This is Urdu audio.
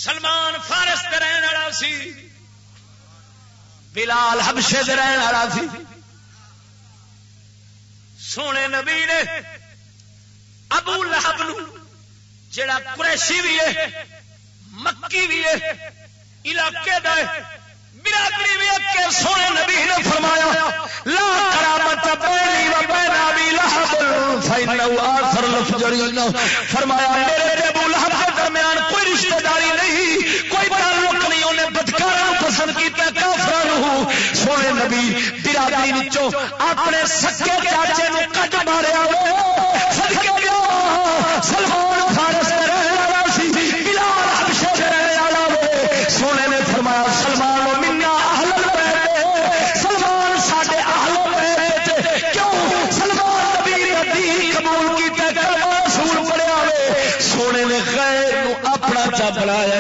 سلمان فارس دے رہن والا سی، بلال حبشے دے رہن والا سی۔ سونے نبی نے ابو لہب نو جڑا قریشی بھی ہے مکی بھی ہے علاقے دا برادری بھی ہے، سونے نبی نے فرمایا لا کرامت بینی و بین ابی لہب فانه آخر الفجرین، فرمایا میرے تے ابو لہب کے درمیان کوئی رشتہ داری نہیں، کوئی تعلق نہیں، انہیں بدکاراں پسند کیتا کافراں نو۔ سونے نبی برادری وچوں اپنے سکے چاچے نو کٹ